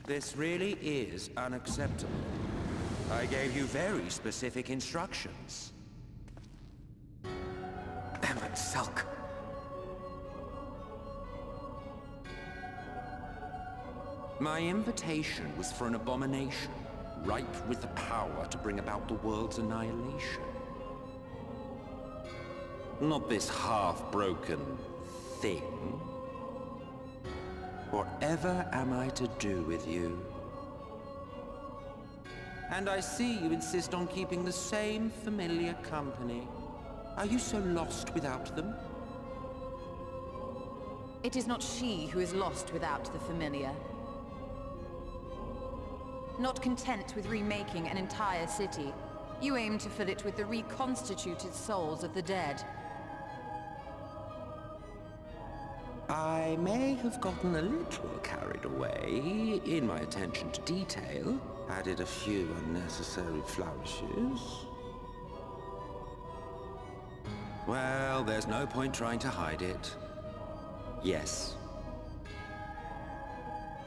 This really is unacceptable. I gave you very specific instructions. Emmett Sulk. My invitation was for an abomination, ripe with the power to bring about the world's annihilation. Not this half-broken thing. Whatever am I to do with you? And I see you insist on keeping the same familiar company. Are you so lost without them? It is not she who is lost without the familiar. Not content with remaking an entire city, you aim to fill it with the reconstituted souls of the dead. I may have gotten a little carried away in my attention to detail, added a few unnecessary flourishes. Well, there's no point trying to hide it. Yes.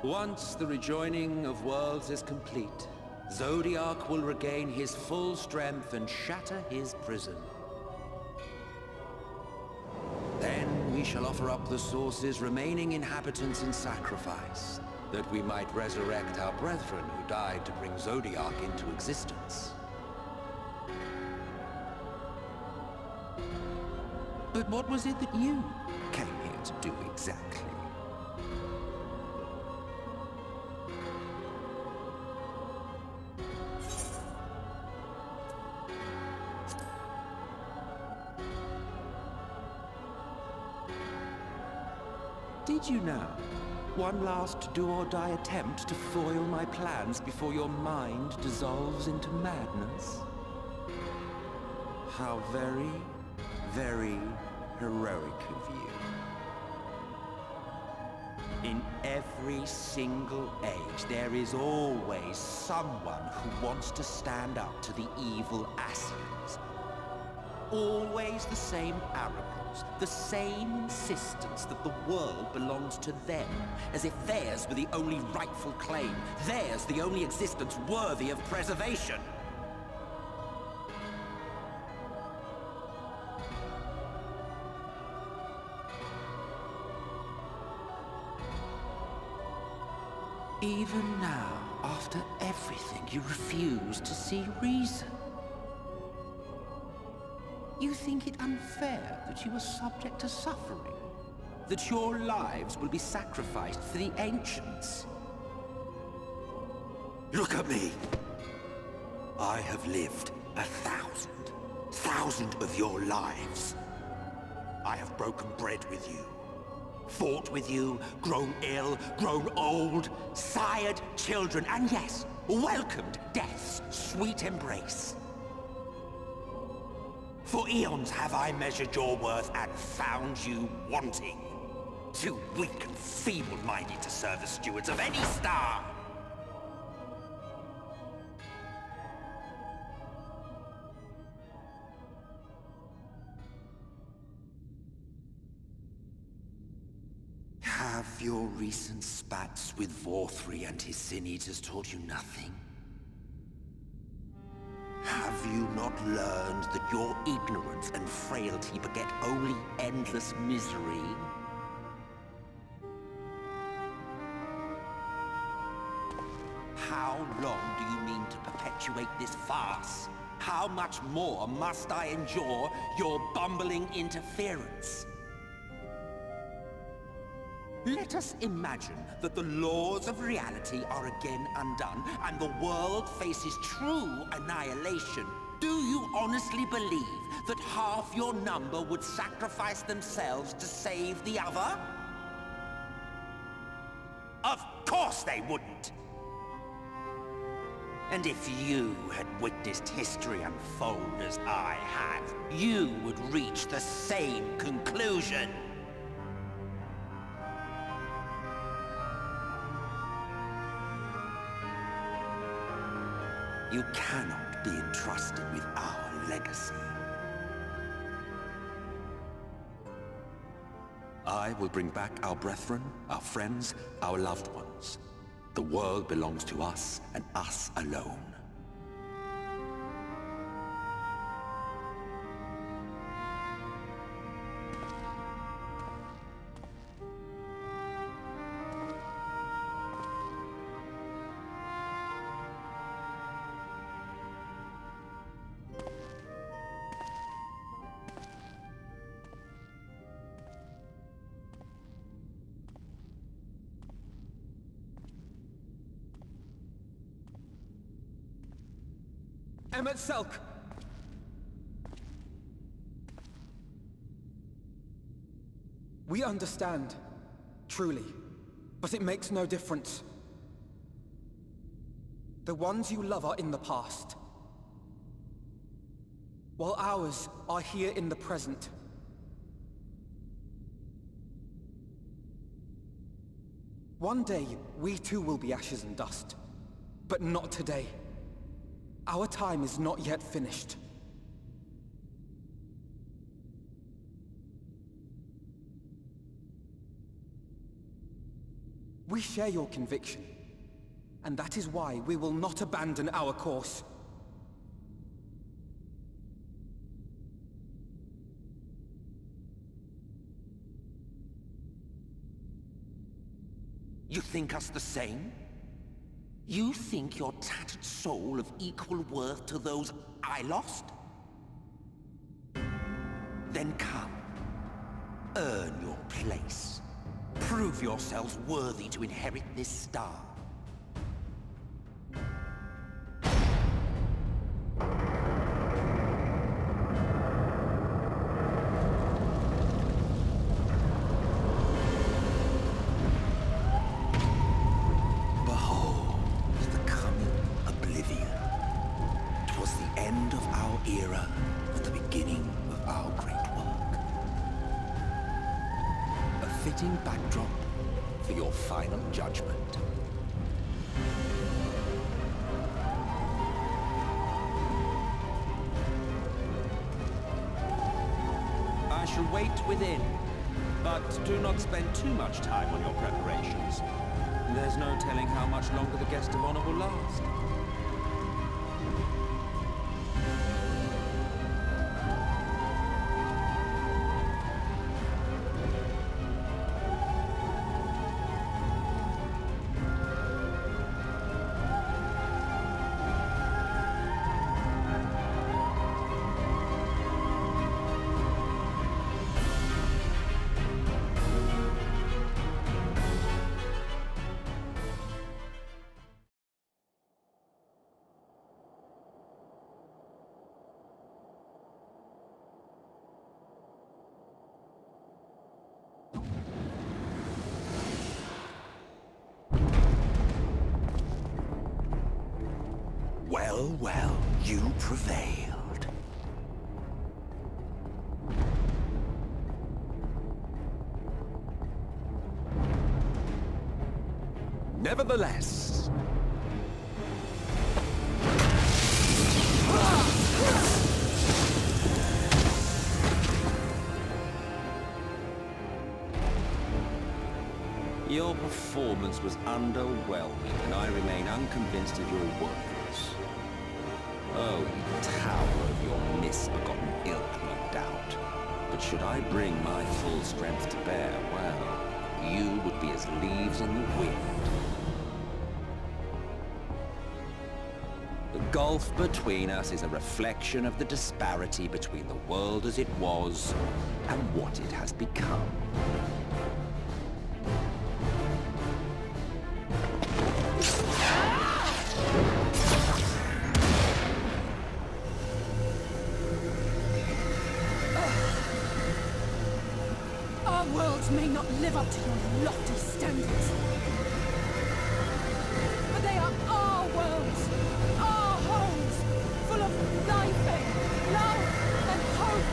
Once the rejoining of worlds is complete, Zodiac will regain his full strength and shatter his prison. Then we shall offer up the Source's remaining inhabitants in sacrifice, that we might resurrect our brethren who died to bring Zodiac into existence. But what was it that you came here to do exactly? Did you now? One last do-or-die attempt to foil my plans before your mind dissolves into madness? How very, very heroic of you. In every single age, there is always someone who wants to stand up to the evil Ascians. Always the same arrogance, the same insistence that the world belongs to them, as if theirs were the only rightful claim, theirs the only existence worthy of preservation. Even now, after everything, you refuse to see reason. You think it unfair that you are subject to suffering? That your lives will be sacrificed for the ancients? Look at me! I have lived 1,000 of your lives. I have broken bread with you, fought with you, grown ill, grown old, sired children, and yes, welcomed death's sweet embrace. For eons have I measured your worth and found you wanting. Too weak and feeble-minded to serve as stewards of any star. Have your recent spats with Vorthri and his Sin Eaters taught you nothing? Have you not learned that your ignorance and frailty beget only endless misery? How long do you mean to perpetuate this farce? How much more must I endure your bumbling interference? Let us imagine that the laws of reality are again undone, and the world faces true annihilation. Do you honestly believe that half your number would sacrifice themselves to save the other? Of course they wouldn't! And if you had witnessed history unfold as I have, you would reach the same conclusion. You cannot be entrusted with our legacy. I will bring back our brethren, our friends, our loved ones. The world belongs to us, and us alone. Emmett Selk! We understand, truly, but it makes no difference. The ones you love are in the past, while ours are here in the present. One day, we too will be ashes and dust, but not today. Our time is not yet finished. We share your conviction, and that is why we will not abandon our course. You think us the same? You think your tattered soul of equal worth to those I lost? Then come. Earn your place. Prove yourselves worthy to inherit this star. Backdrop for your final judgment. I shall wait within, but do not spend too much time on your preparations. There's no telling how much longer the guest of honor will last. Well, well, you prevailed. Nevertheless... Your performance was underwhelming, and I remain unconvinced of your worthiness. Oh, you tower of your misbegotten ilk, no doubt. But should I bring my full strength to bear, well, you would be as leaves in the wind. The gulf between us is a reflection of the disparity between the world as it was and what it has become. May not live up to your lofty standards. But they are our worlds, our homes, full of life and love and hope.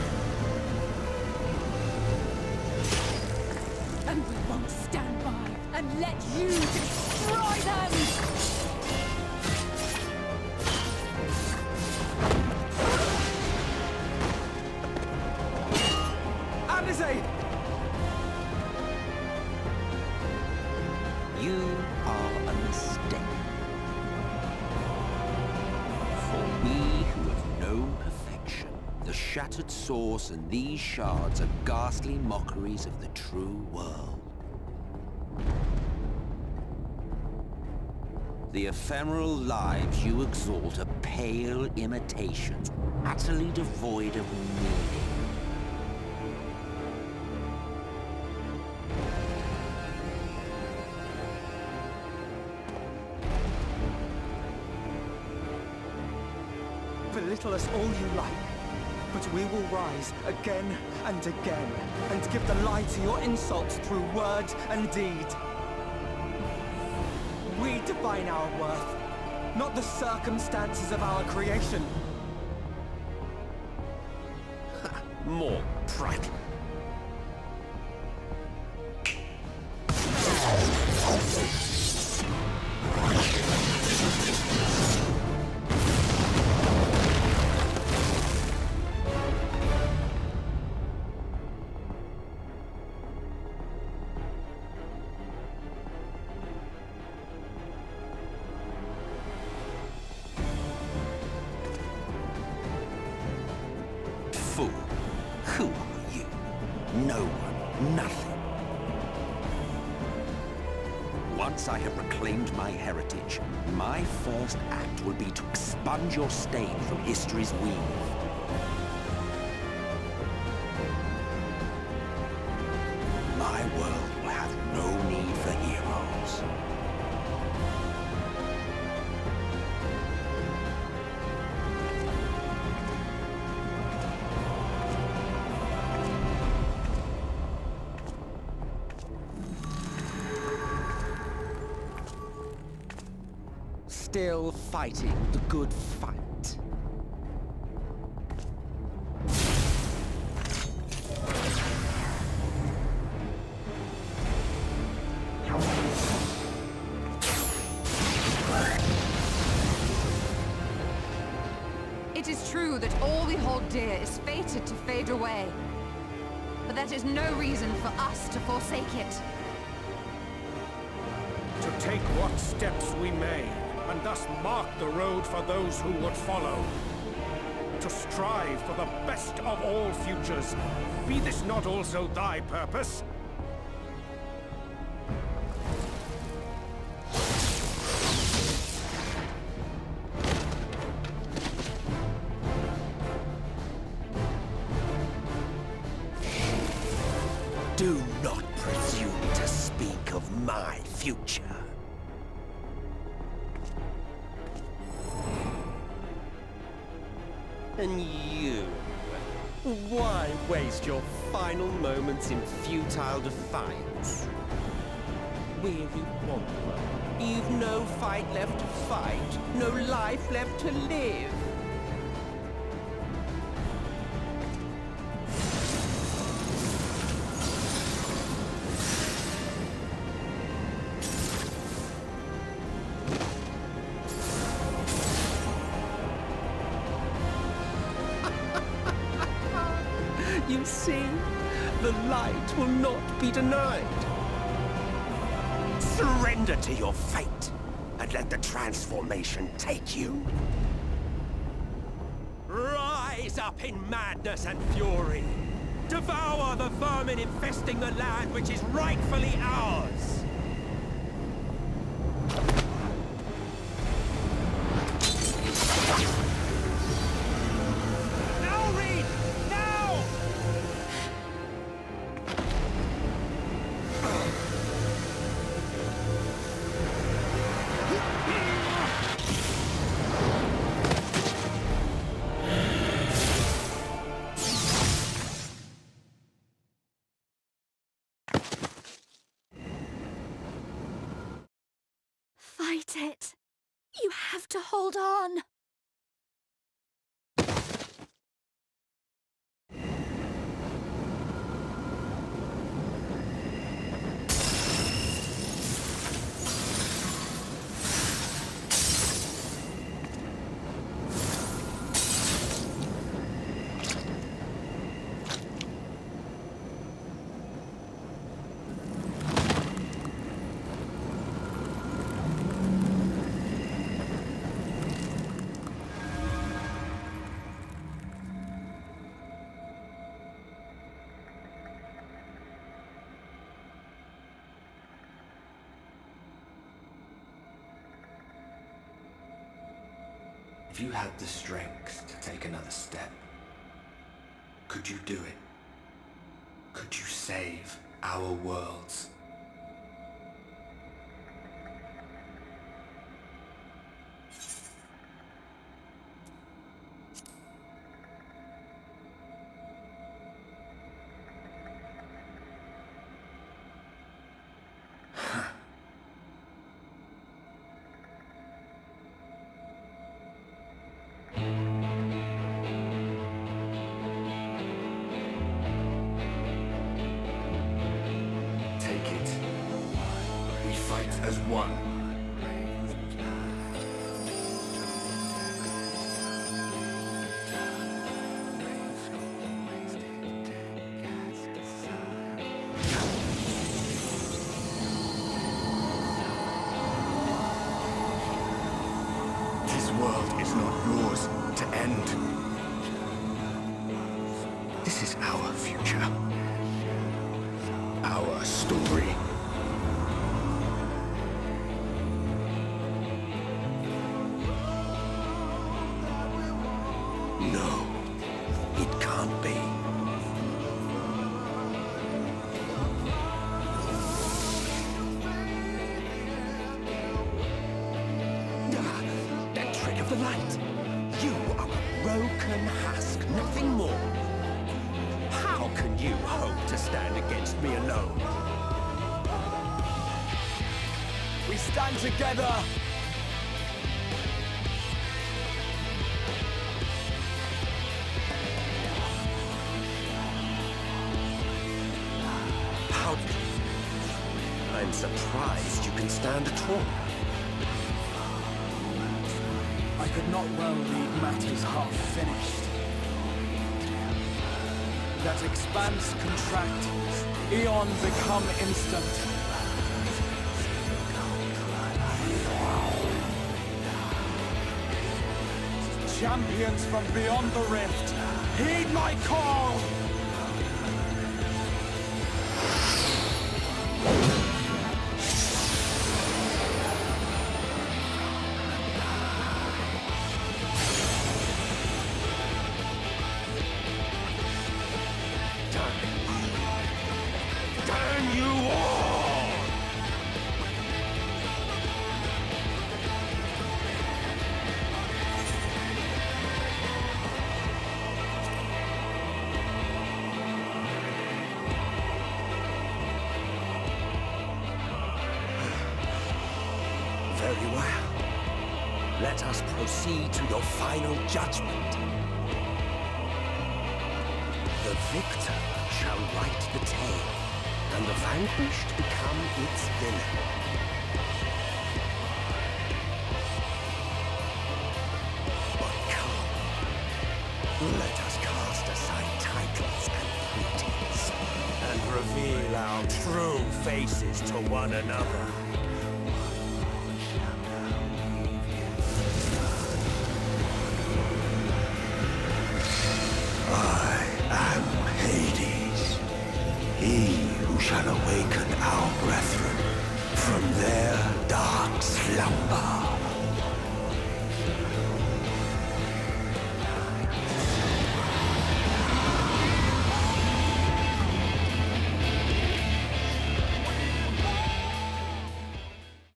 And we won't stand by and let you destroy them! Alizé! You are a mistake. shattered source and these shards are ghastly mockeries of the true world. The ephemeral lives you exalt are pale imitations, utterly devoid of meaning. Belittle us all you like, but we will rise again and again, and give the lie to your insults through word and deed. We define our worth, not the circumstances of our creation. More prattle. Fool. Who are you? No one. Nothing. Once I have reclaimed my heritage, my first act will be to expunge your stain from history's weave. My world will have no need for heroes. Still fighting the good fight. It is true that all we hold dear is fated to fade away. But that is no reason for us to forsake it. To take what steps we may, and thus mark the road for those who would follow. To strive for the best of all futures. Be this not also thy purpose? Do not presume to speak of my future. And you? Why waste your final moments in futile defiance? Weary wanderer, you've no fight left to fight, no life left to live. You see, the light will not be denied. Surrender to your fate, and let the transformation take you. Rise up in madness and fury. Devour the vermin infesting the land which is rightfully ours. Fight it. You have to hold on. If you had the strength to take another step, could you do it? Could you save our worlds? As one. This world is not yours to end. This is our future. Our story. No, it can't be. That trick of the light. You are a broken husk, nothing more. How can you hope to stand against me alone? We stand together! I'm surprised you can stand at all. I could not well leave matters half finished. That expanse contract, eon become instant. Champions from beyond the rift, heed my call! Damn you all! Very well. Let us proceed to your final judgment. The victor shall write the tale, and the vanquished become its villain. But come, let us cast aside titles and pretense, and reveal our true faces to one another. Shall awaken our brethren from their dark slumber.